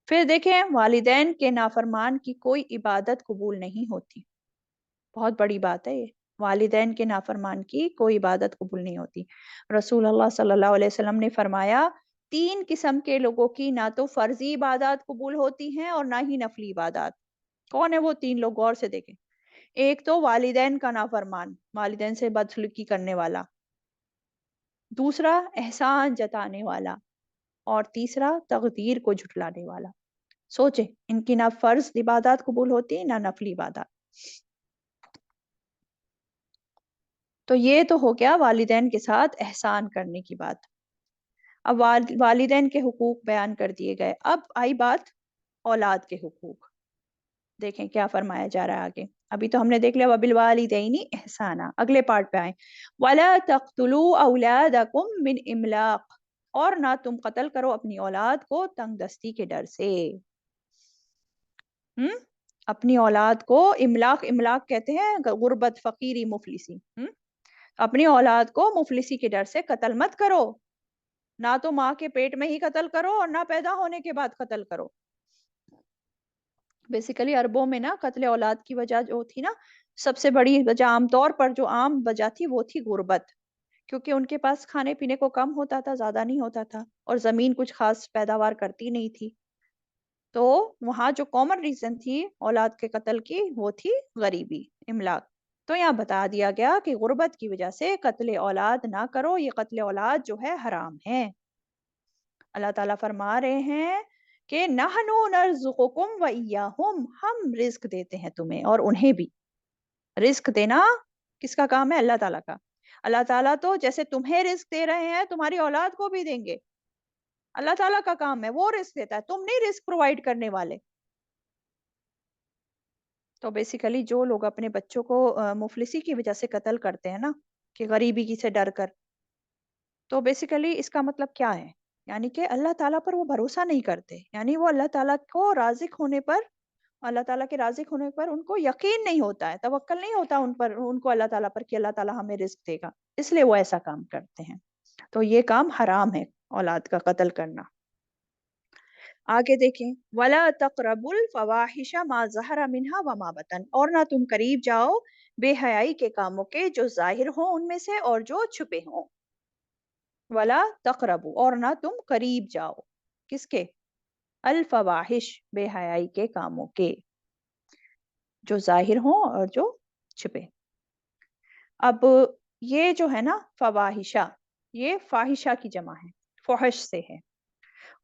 پھر دیکھیں، والدین کے نافرمان کی کوئی عبادت قبول نہیں ہوتی. بہت بڑی بات ہے یہ. والدین کے نافرمان کی کوئی عبادت قبول نہیں ہوتی. رسول اللہ صلی اللہ علیہ وسلم نے فرمایا 3 قسم کے لوگوں کی نہ تو فرضی عبادات قبول ہوتی ہیں اور نہ ہی نفلی عبادات. کون ہے وہ 3 لوگ؟ غور سے دیکھیں. ایک تو والدین کا نافرمان، والدین سے بدسلوکی کرنے والا. دوسرا احسان جتانے والا. اور تیسرا تقدیر کو جھٹلانے والا. سوچیں، ان کی نہ فرض عبادات قبول ہوتی نہ نفلی عبادات. تو یہ تو ہو گیا والدین کے ساتھ احسان کرنے کی بات. اب والدین کے حقوق بیان کر دیے گئے. اب آئی بات اولاد کے حقوق. دیکھیں کیا فرمایا جا رہا ہے آگے. ابھی تو ہم نے دیکھ لیا وَبِالْوَالِدَيْنِ إِحْسَانًا. اگلے پارٹ پہ آئیں. وَلَا تَقْتُلُوا أَوْلَادَكُمْ مِنْ إِمْلَاقٍ. اور نہ تم قتل کرو اپنی اولاد کو تنگ دستی کے ڈر سے. اپنی اولاد کو املاق، املاق کہتے ہیں غربت، فقیری، مفلسی. اپنی اولاد کو مفلسی کے ڈر سے قتل مت کرو. نہ تو ماں کے پیٹ میں ہی قتل کرو اور نہ پیدا ہونے کے بعد قتل کرو. بیسیکلی عربوں میں نا قتل اولاد کی وجہ جو تھی نا، سب سے بڑی وجہ عام طور پر جو عام وجہ تھی وہ تھی غربت. کیونکہ ان کے پاس کھانے پینے کو کم ہوتا تھا، زیادہ نہیں ہوتا تھا، اور زمین کچھ خاص پیداوار کرتی نہیں تھی. تو وہاں جو کامن ریزن تھی اولاد کے قتل کی وہ تھی غریبی، املاک. تو یہاں بتا دیا گیا کہ غربت کی وجہ سے قتل اولاد نہ کرو. یہ قتل اولاد جو ہے حرام ہے. اللہ تعالیٰ فرما رہے ہیں کہ نحنو نرزقکم و ایاہم. ہم رزق دیتے ہیں تمہیں اور انہیں بھی. رزق دینا کس کا کام ہے؟ اللہ تعالیٰ کا. اللہ تعالیٰ تو جیسے تمہیں رزق دے رہے ہیں تمہاری اولاد کو بھی دیں گے. اللہ تعالیٰ کا کام ہے، وہ رزق دیتا ہے، تم نہیں رزق پرووائڈ کرنے والے. تو بیسیکلی جو لوگ اپنے بچوں کو مفلسی کی وجہ سے قتل کرتے ہیں نا، کہ غریبی کی سے ڈر کر، تو بیسیکلی اس کا مطلب کیا ہے؟ یعنی کہ اللہ تعالیٰ پر وہ بھروسہ نہیں کرتے. یعنی وہ اللہ تعالیٰ کو رازق ہونے پر، اللہ تعالیٰ کے رازق ہونے پر ان کو یقین نہیں ہوتا ہے، توکل نہیں ہوتا ان پر، ان کو اللہ تعالیٰ پر کہ اللہ تعالیٰ ہمیں رزق دے گا. اس لیے وہ ایسا کام کرتے ہیں. تو یہ کام حرام ہے، اولاد کا قتل کرنا. آگے دیکھیں، وَلَا تَقْرَبُوا الْفَوَاحِشَ مَا ظَهَرَ مِنْهَا وَمَا بَطَنَ. اور نہ تم قریب جاؤ بے حیائی کے کاموں کے جو ظاہر ہوں ان میں سے اور جو چھپے ہوں. وَلَا تَقْرَبُوا. اور نہ تم قریب جاؤ. کس کے؟ الفواحش، بے حیائی کے کاموں کے، جو ظاہر ہوں اور جو چھپے. اب یہ جو ہے نا فواحشہ، یہ فاحشہ کی جمع ہے، فحش سے ہے.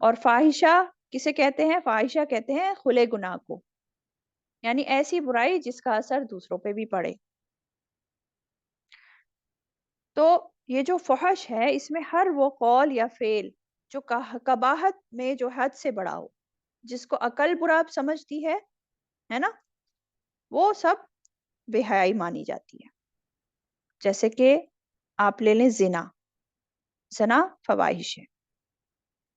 اور فاحشہ کسے کہتے ہیں؟ فاحشہ کہتے ہیں کھلے گناہ کو، یعنی ایسی برائی جس کا اثر دوسروں پہ بھی پڑے. تو یہ جو فحش ہے اس میں ہر وہ قول یا فعل جو قباحت میں جو حد سے بڑا ہو، جس کو عقل برا سمجھتی ہے نا، وہ سب بے حیائی مانی جاتی ہے. جیسے کہ آپ لے لیں زنا. زنا فواہش ہے.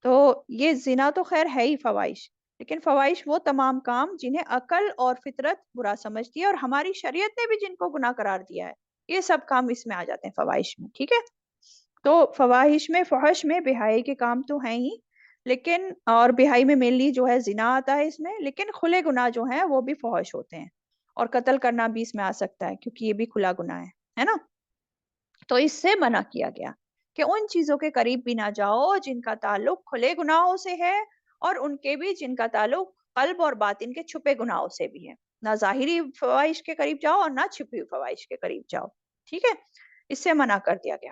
تو یہ زنا تو خیر ہے ہی فواہش، لیکن فواہش وہ تمام کام جنہیں عقل اور فطرت برا سمجھتی ہے اور ہماری شریعت نے بھی جن کو گناہ قرار دیا ہے، یہ سب کام اس میں آ جاتے ہیں فواہش میں. ٹھیک ہے. تو فواہش میں، فحش میں بے حیائی کے کام تو ہیں ہی، لیکن اور بے حیائی میں مینلی جو ہے زنا آتا ہے اس میں، لیکن کھلے گناہ جو ہیں وہ بھی فحش ہوتے ہیں. اور قتل کرنا بھی اس میں آ سکتا ہے کیونکہ یہ بھی کھلا گناہ ہے نا. تو اس سے منع کیا گیا کہ ان چیزوں کے قریب بھی نہ جاؤ جن کا تعلق کھلے گناہوں سے ہے، اور ان کے بھی جن کا تعلق قلب اور باطن کے چھپے گناہوں سے بھی ہے. نہ ظاہری فواہش کے قریب جاؤ اور نہ چھپی ہوئی فواہش کے قریب جاؤ. ٹھیک ہے. اس سے منع کر دیا گیا.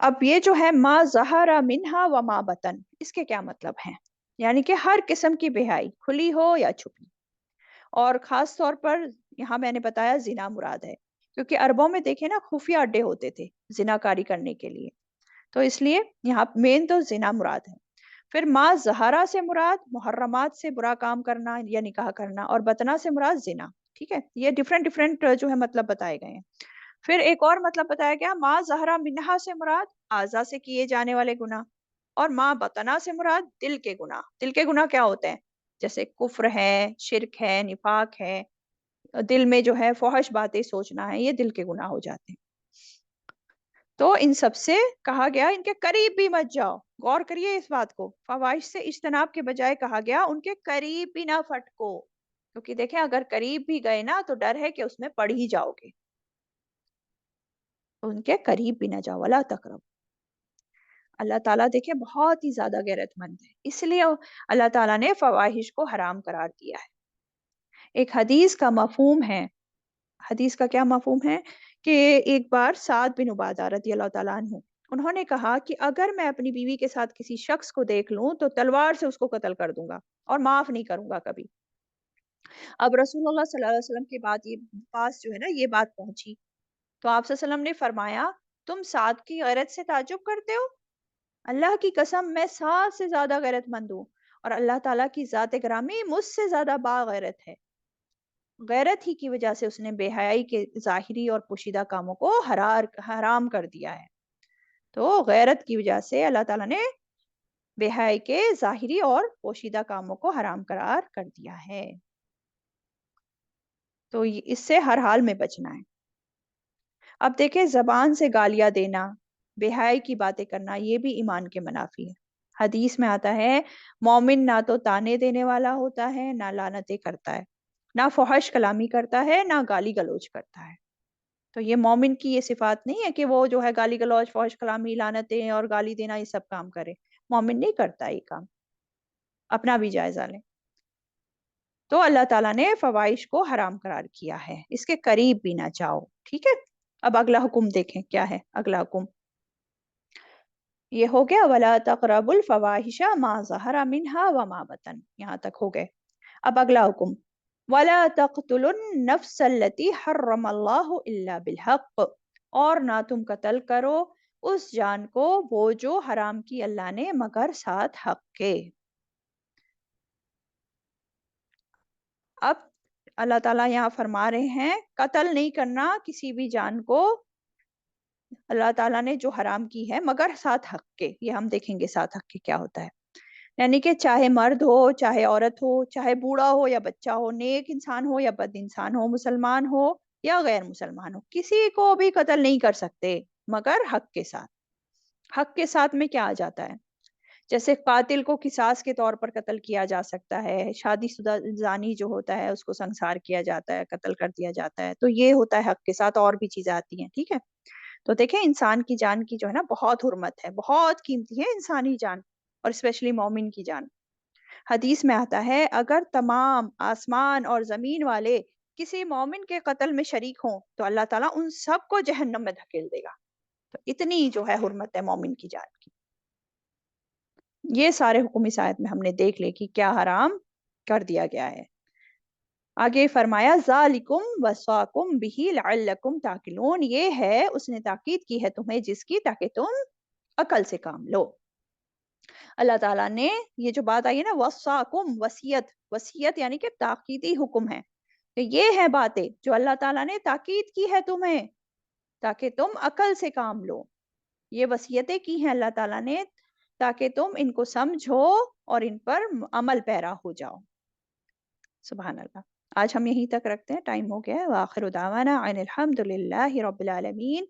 اب یہ جو ہے ما ظہر منہا و ما بطن، اس کے کیا مطلب ہیں؟ یعنی کہ ہر قسم کی بے حیائی کھلی ہو یا چھپی. اور خاص طور پر یہاں میں نے بتایا زنا مراد ہے، کیونکہ عربوں میں دیکھیں نا خفیہ اڈے ہوتے تھے زنا کاری کرنے کے لیے، تو اس لیے یہاں مین تو زنا مراد ہے. پھر ما زہرا سے مراد محرمات سے برا کام کرنا یا نکاح کرنا، اور بطنا سے مراد زنا. ٹھیک ہے. یہ ڈفرینٹ ڈفرینٹ جو ہے مطلب بتائے گئے ہیں. پھر ایک اور مطلب بتایا گیا ما ظہرا منہا سے مراد اعضاء سے کیے جانے والے گناہ، اور ما بطنا سے مراد دل کے گناہ. دل کے گناہ کیا ہوتے ہیں؟ جیسے کفر ہے، شرک ہے، نفاق ہے، دل میں جو ہے فحش باتیں سوچنا ہے، یہ دل کے گناہ ہو جاتے ہیں. تو ان سب سے کہا گیا ان کے قریب بھی مت جاؤ. غور کریے اس بات کو، فواہش سے اجتناب کے بجائے کہا گیا ان کے قریب بھی نہ پھٹکو، کیونکہ دیکھیں اگر قریب بھی گئے نا تو ڈر ہے کہ اس میں پڑ ہی جاؤ گے. ان کے قریب بھی نہ جاؤ. ولا تقرب. اللہ تعالیٰ دیکھیں بہت ہی زیادہ غیرت مند ہے، اس لیے اللہ تعالیٰ نے فواہش کو حرام قرار دیا ہے. ایک حدیث کا مفہوم ہے، حدیث کا کیا مفہوم ہے کہ ایک بار سعد بن عبادہ رضی اللہ تعالیٰ عنہ، انہوں نے کہا کہ اگر میں اپنی بیوی کے ساتھ کسی شخص کو دیکھ لوں تو تلوار سے اس کو قتل کر دوں گا اور معاف نہیں کروں گا کبھی. اب رسول اللہ صلی اللہ علیہ وسلم کے بعد یہ پاس جو ہے نا یہ بات پہنچی، تو آپ صلی اللہ علیہ وسلم نے فرمایا تم سعد کی غیرت سے تعجب کرتے ہو؟ اللہ کی قسم میں سعد سے زیادہ غیرت مند ہوں، اور اللہ تعالیٰ کی ذات گرامی مجھ سے زیادہ باغیرت ہے. غیرت ہی کی وجہ سے اس نے بے حیائی کے ظاہری اور پوشیدہ کاموں کو حرام کر دیا ہے. تو غیرت کی وجہ سے اللہ تعالیٰ نے بے حیائی کے ظاہری اور پوشیدہ کاموں کو حرام قرار کر دیا ہے. تو اس سے ہر حال میں بچنا ہے. اب دیکھیں زبان سے گالیاں دینا، بے حیائی کی باتیں کرنا، یہ بھی ایمان کے منافی ہے. حدیث میں آتا ہے مومن نہ تو تانے دینے والا ہوتا ہے، نہ لعنتیں کرتا ہے، نہ فحش کلامی کرتا ہے، نہ گالی گلوچ کرتا ہے. تو یہ مومن کی یہ صفات نہیں ہے کہ وہ جو ہے گالی گلوچ، فحش کلامی، لعنتیں اور گالی دینا یہ سب کام کرے. مومن نہیں کرتا یہ کام. اپنا بھی جائزہ لیں. تو اللہ تعالیٰ نے فواہش کو حرام قرار کیا ہے، اس کے قریب بھی نہ جاؤ. ٹھیک ہے. اب اگلا حکم دیکھیں کیا ہے. اگلا حکم یہ ہو گیا وَلَا تَقْرَبُوا الْفَوَاحِشَ مَا ظَهَرَ مِنْهَا وَمَا بَطَنَ، یہاں تک ہو گئے. اب اگلا حکم وَلَا تَقْتُلُوا النَّفْسَ الَّتِي حَرَّمَ اللَّهُ إِلَّا بِالْحَقِّ، اور نہ تم قتل کرو اس جان کو وہ جو حرام کی اللہ نے مگر ساتھ حق کے. اب اللہ تعالیٰ یہاں فرما رہے ہیں قتل نہیں کرنا کسی بھی جان کو اللہ تعالیٰ نے جو حرام کی ہے مگر ساتھ حق کے. یہ ہم دیکھیں گے ساتھ حق کے کیا ہوتا ہے. یعنی کہ چاہے مرد ہو، چاہے عورت ہو، چاہے بوڑھا ہو یا بچہ ہو، نیک انسان ہو یا بد انسان ہو، مسلمان ہو یا غیر مسلمان ہو، کسی کو بھی قتل نہیں کر سکتے مگر حق کے ساتھ. حق کے ساتھ میں کیا آ جاتا ہے؟ جیسے قاتل کو قصاص کے طور پر قتل کیا جا سکتا ہے، شادی شدہ زانی جو ہوتا ہے اس کو سنسار کیا جاتا ہے، قتل کر دیا جاتا ہے. تو یہ ہوتا ہے حق کے ساتھ. اور بھی چیزیں آتی ہیں. ٹھیک ہے. تو دیکھیں انسان کی جان کی جو ہے نا بہت حرمت ہے، بہت قیمتی ہے انسانی جان، اور اسپیشلی مومن کی جان. حدیث میں آتا ہے اگر تمام آسمان اور زمین والے کسی مومن کے قتل میں شریک ہوں تو اللہ تعالیٰ ان سب کو جہنم میں دھکیل دے گا. تو اتنی جو ہے حرمت ہے مومن کی جان کی. یہ سارے حکم اس آیت میں ہم نے دیکھ لے کہ کیا حرام کر دیا گیا ہے. آگے فرمایا ذالکم وصاکم بہ لعلکم تعقلون، یہ ہے اس نے تاکید کی ہے تمہیں جس کی تاکہ تم عقل سے کام لو. اللہ تعالیٰ نے یہ جو بات آئی ہے نا وصاکم، وصیت، وصیت یعنی کہ تاکیدی حکم ہے. کہ یہ ہیں باتیں جو اللہ تعالیٰ نے تاکید کی ہے تمہیں، تاکہ تم عقل سے کام لو. یہ وصیتیں کی ہیں اللہ تعالیٰ نے تاکہ تم ان کو سمجھو اور ان پر عمل پیرا ہو جاؤ. سبحان اللہ. آج ہم یہیں تک رکھتے ہیں، ٹائم ہو گیا ہے. وآخر دعوانا ان الحمد للہ رب العالمین.